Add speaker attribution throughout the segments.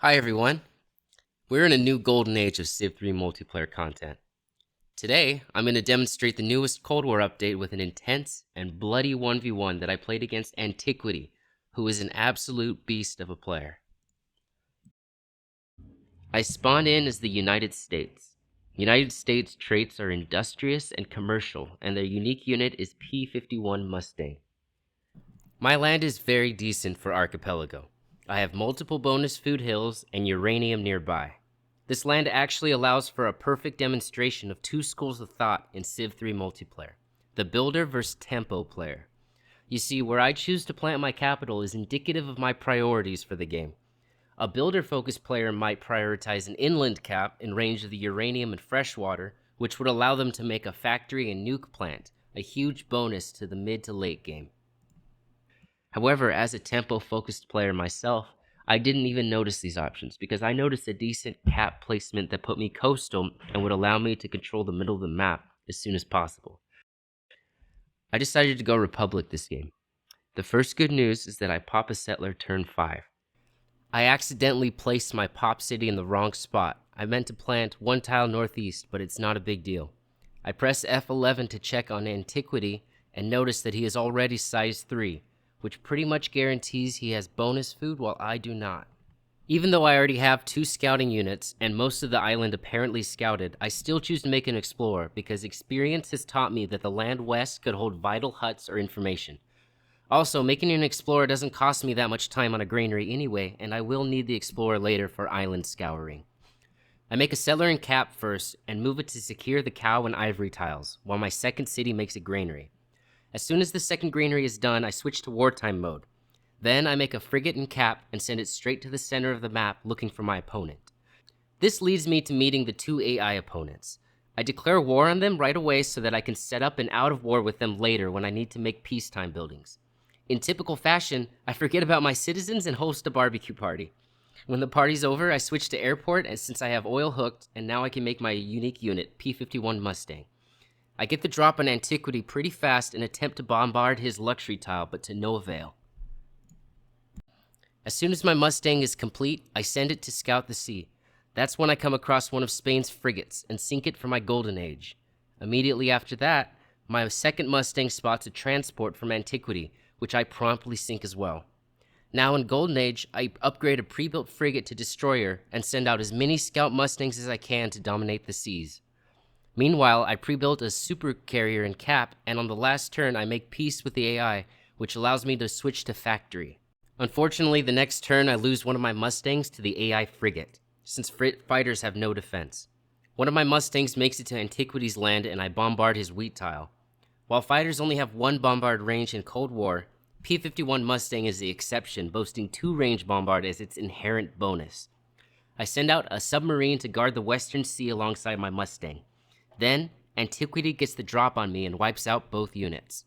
Speaker 1: Hi everyone, we're in a new golden age of Civ 3 multiplayer content. Today, I'm going to demonstrate the newest Cold War update with an intense and bloody 1v1 that I played against Antiquity, who is an absolute beast of a player. I spawned in as the United States. United States traits are industrious and commercial, and their unique unit is P-51 Mustang. My land is very decent for Archipelago. I have multiple bonus food hills and uranium nearby. This land actually allows for a perfect demonstration of two schools of thought in Civ 3 multiplayer, the builder versus tempo player. You see, where I choose to plant my capital is indicative of my priorities for the game. A builder-focused player might prioritize an inland cap in range of the uranium and freshwater, which would allow them to make a factory and nuke plant, a huge bonus to the mid to late game. However, as a tempo-focused player myself, I didn't even notice these options because I noticed a decent cap placement that put me coastal and would allow me to control the middle of the map as soon as possible. I decided to go Republic this game. The first good news is that I pop a settler turn 5. I accidentally placed my pop city in the wrong spot. I meant to plant one tile northeast, but it's not a big deal. I press F11 to check on Antiquity and notice that he is already size 3. Which pretty much guarantees he has bonus food while I do not. Even though I already have 2 scouting units and most of the island apparently scouted, I still choose to make an explorer because experience has taught me that the land west could hold vital huts or information. Also, making an explorer doesn't cost me that much time on a granary anyway, and I will need the explorer later for island scouring. I make a settler and cap first and move it to secure the cow and ivory tiles, while my second city makes a granary. As soon as the second granary is done, I switch to wartime mode. Then I make a frigate and cap and send it straight to the center of the map looking for my opponent. This leads me to meeting the 2 AI opponents. I declare war on them right away so that I can set up an out of war with them later when I need to make peacetime buildings. In typical fashion, I forget about my citizens and host a barbecue party. When the party's over, I switch to airport and since I have oil hooked and now I can make my unique unit, P-51 Mustang. I get the drop on Antiquity pretty fast and attempt to bombard his luxury tile, but to no avail. As soon as my Mustang is complete, I send it to scout the sea. That's when I come across one of Spain's frigates and sink it for my golden age. Immediately after that, my second Mustang spots a transport from Antiquity, which I promptly sink as well. Now in Golden Age, I upgrade a pre-built frigate to destroyer and send out as many scout Mustangs as I can to dominate the seas. Meanwhile, I pre-built a super carrier and cap, and on the last turn I make peace with the AI, which allows me to switch to factory. Unfortunately, the next turn I lose one of my Mustangs to the AI frigate, since fighters have no defense. One of my Mustangs makes it to Antiquity's land and I bombard his wheat tile. While fighters only have 1 bombard range in Cold War, P-51 Mustang is the exception, boasting 2 range bombard as its inherent bonus. I send out a submarine to guard the western sea alongside my Mustang. Then, Antiquity gets the drop on me and wipes out both units.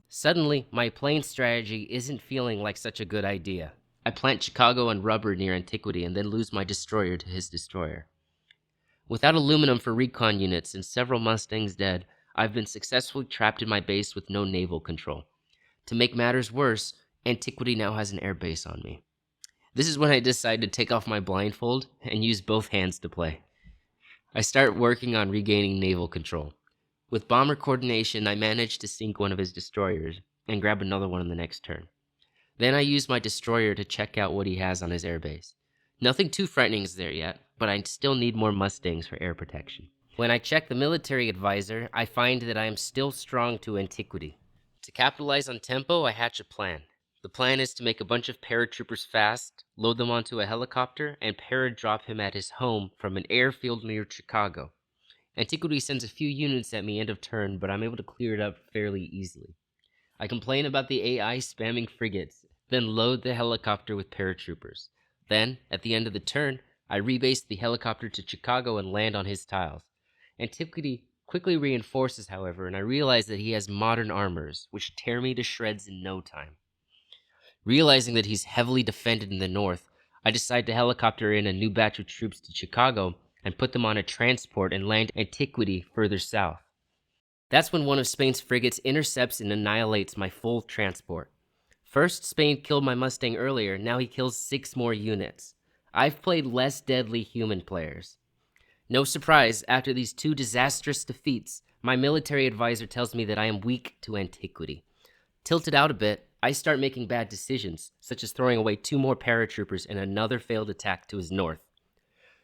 Speaker 1: Suddenly, my plane strategy isn't feeling like such a good idea. I plant Chicago and rubber near Antiquity and then lose my destroyer to his destroyer. Without aluminum for recon units and several Mustangs dead, I've been successfully trapped in my base with no naval control. To make matters worse, Antiquity now has an air base on me. This is when I decide to take off my blindfold and use both hands to play. I start working on regaining naval control. With bomber coordination, I manage to sink one of his destroyers and grab another one on the next turn. Then I use my destroyer to check out what he has on his airbase. Nothing too frightening is there yet, but I still need more Mustangs for air protection. When I check the military advisor, I find that I am still strong to Antiquity. To capitalize on tempo, I hatch a plan. The plan is to make a bunch of paratroopers fast, load them onto a helicopter, and paradrop him at his home from an airfield near Chicago. Antiquity sends a few units at me end of turn, but I'm able to clear it up fairly easily. I complain about the AI spamming frigates, then load the helicopter with paratroopers. Then, at the end of the turn, I rebase the helicopter to Chicago and land on his tiles. Antiquity quickly reinforces, however, and I realize that he has modern armors, which tear me to shreds in no time. Realizing that he's heavily defended in the north, I decide to helicopter in a new batch of troops to Chicago and put them on a transport and land Antiquity further south. That's when one of Spain's frigates intercepts and annihilates my full transport. First, Spain killed my Mustang earlier, now he kills 6 more units. I've played less deadly human players. No surprise, after these two disastrous defeats, my military advisor tells me that I am weak to antiquity. Tilted out a bit, I start making bad decisions, such as throwing away 2 more paratroopers and another failed attack to his north.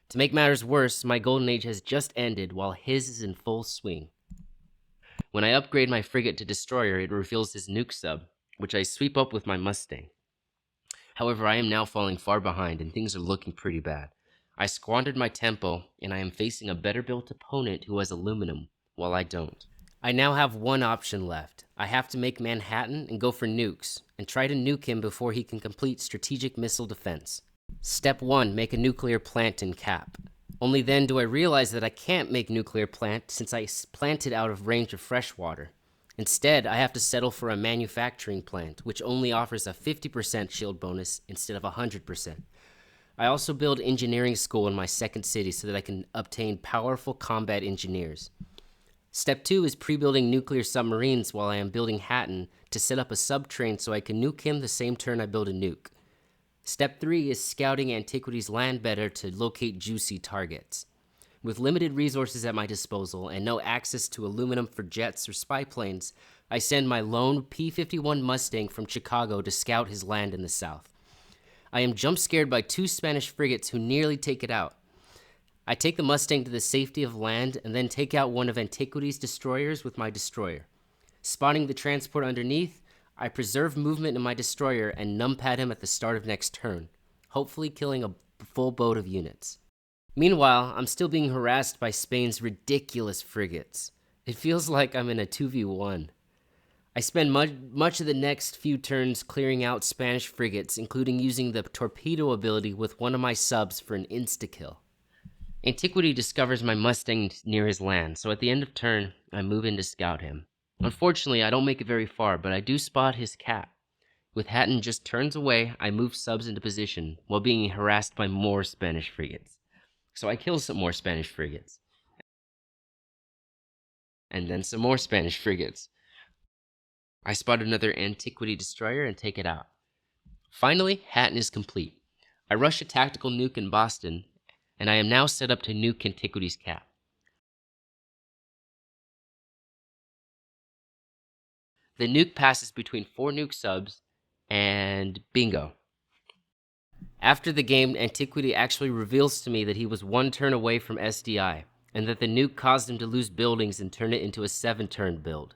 Speaker 1: To make matters worse, my golden age has just ended while his is in full swing. When I upgrade my frigate to destroyer, it reveals his nuke sub, which I sweep up with my Mustang. However, I am now falling far behind and things are looking pretty bad. I squandered my tempo, and I am facing a better built opponent who has aluminum, while I don't. I now have one option left. I have to make Manhattan and go for nukes, and try to nuke him before he can complete strategic missile defense. Step 1, make a nuclear plant in Cap. Only then do I realize that I can't make nuclear plant since I planted out of range of fresh water. Instead, I have to settle for a manufacturing plant, which only offers a 50% shield bonus instead of 100%. I also build engineering school in my second city so that I can obtain powerful combat engineers. Step 2 is pre-building nuclear submarines while I am building Hatton to set up a sub-train so I can nuke him the same turn I build a nuke. Step 3 is scouting Antiquity's land better to locate juicy targets. With limited resources at my disposal and no access to aluminum for jets or spy planes, I send my lone P-51 Mustang from Chicago to scout his land in the south. I am jump scared by 2 Spanish frigates who nearly take it out. I take the Mustang to the safety of land and then take out one of Antiquity's destroyers with my destroyer. Spotting the transport underneath, I preserve movement in my destroyer and numpad him at the start of next turn, hopefully killing a full boat of units. Meanwhile, I'm still being harassed by Spain's ridiculous frigates. It feels like I'm in a 2v1. I spend much of the next few turns clearing out Spanish frigates, including using the torpedo ability with one of my subs for an insta-kill. Antiquity discovers my Mustang near his land, so at the end of turn, I move in to scout him. Unfortunately, I don't make it very far, but I do spot his cap. With Hatton just turns away, I move subs into position, while being harassed by more Spanish frigates. So I kill some more Spanish frigates. And then some more Spanish frigates. I spot another Antiquity destroyer and take it out. Finally, Hatton is complete. I rush a tactical nuke in Boston, and I am now set up to nuke Antiquity's cap. The nuke passes between 4 nuke subs, and bingo. After the game, Antiquity actually reveals to me that he was 1 turn away from SDI, and that the nuke caused him to lose buildings and turn it into a 7-turn build.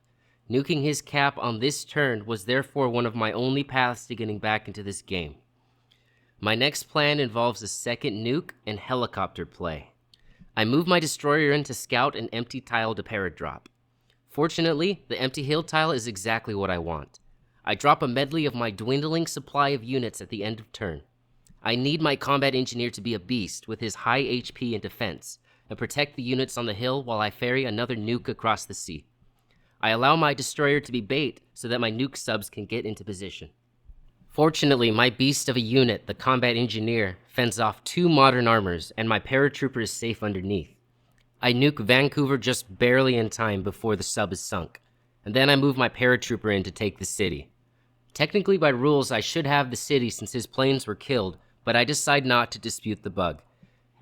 Speaker 1: Nuking his cap on this turn was therefore one of my only paths to getting back into this game. My next plan involves a second nuke and helicopter play. I move my destroyer in to scout an empty tile to paradrop. Fortunately, the empty hill tile is exactly what I want. I drop a medley of my dwindling supply of units at the end of turn. I need my combat engineer to be a beast with his high HP and defense, and protect the units on the hill while I ferry another nuke across the sea. I allow my destroyer to be bait so that my nuke subs can get into position. Fortunately, my beast of a unit, the combat engineer, fends off 2 modern armors, and my paratrooper is safe underneath. I nuke Vancouver just barely in time before the sub is sunk, and then I move my paratrooper in to take the city. Technically by rules I should have the city since his planes were killed, but I decide not to dispute the bug.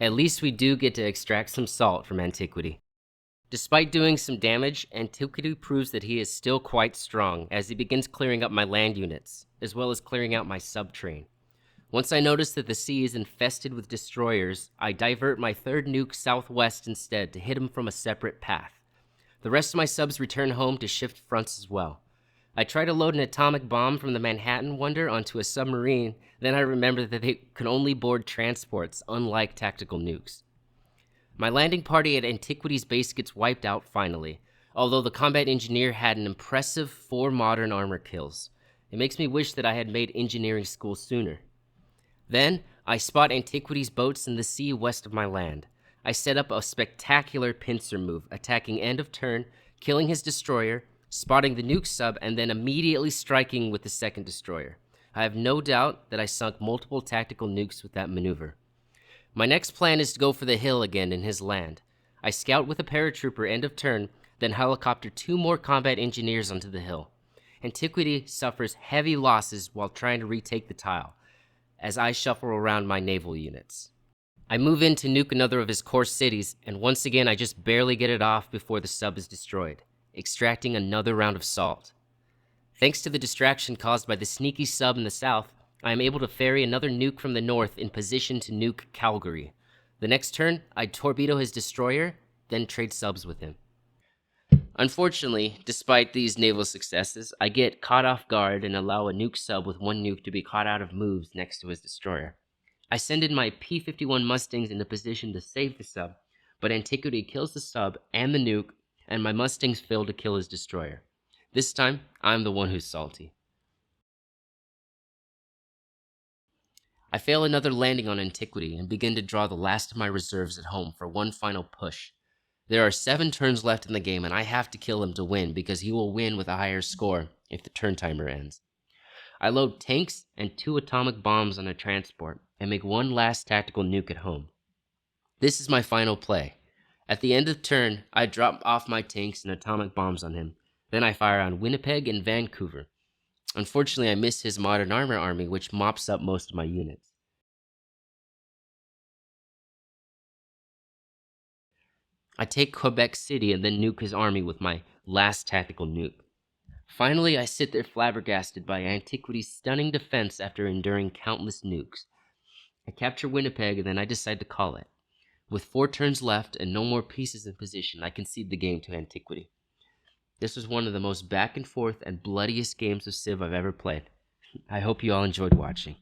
Speaker 1: At least we do get to extract some salt from Antiquity. Despite doing some damage, Antiquity proves that he is still quite strong as he begins clearing up my land units, as well as clearing out my sub-train. Once I notice that the sea is infested with destroyers, I divert my 3rd nuke southwest instead to hit him from a separate path. The rest of my subs return home to shift fronts as well. I try to load an atomic bomb from the Manhattan Wonder onto a submarine, then I remember that they can only board transports, unlike tactical nukes. My landing party at Antiquity's base gets wiped out finally, although the combat engineer had an impressive 4 modern armor kills. It makes me wish that I had made engineering school sooner. Then, I spot Antiquity's boats in the sea west of my land. I set up a spectacular pincer move, attacking end of turn, killing his destroyer, spotting the nuke sub, and then immediately striking with the second destroyer. I have no doubt that I sunk multiple tactical nukes with that maneuver. My next plan is to go for the hill again in his land. I scout with a paratrooper end of turn, then helicopter 2 more combat engineers onto the hill. Antiquity suffers heavy losses while trying to retake the tile. as I shuffle around my naval units. I move in to nuke another of his core cities, and once again I just barely get it off before the sub is destroyed, extracting another round of salt. Thanks to the distraction caused by the sneaky sub in the south, I am able to ferry another nuke from the north in position to nuke Calgary. The next turn, I torpedo his destroyer, then trade subs with him. Unfortunately, despite these naval successes, I get caught off guard and allow a nuke sub with one nuke to be caught out of moves next to his destroyer. I send in my P-51 Mustangs into position to save the sub, but Antiquity kills the sub and the nuke, and my Mustangs fail to kill his destroyer. This time, I'm the one who's salty. I fail another landing on Antiquity and begin to draw the last of my reserves at home for one final push. There are 7 turns left in the game, and I have to kill him to win because he will win with a higher score if the turn timer ends. I load tanks and 2 atomic bombs on a transport and make one last tactical nuke at home. This is my final play. At the end of the turn, I drop off my tanks and atomic bombs on him. Then I fire on Winnipeg and Vancouver. Unfortunately, I miss his modern armor army, which mops up most of my units. I take Quebec City and then nuke his army with my last tactical nuke. Finally, I sit there flabbergasted by Antiquity's stunning defense after enduring countless nukes. I capture Winnipeg and then I decide to call it. With 4 turns left and no more pieces in position, I concede the game to Antiquity. This was one of the most back and forth and bloodiest games of Civ I've ever played. I hope you all enjoyed watching.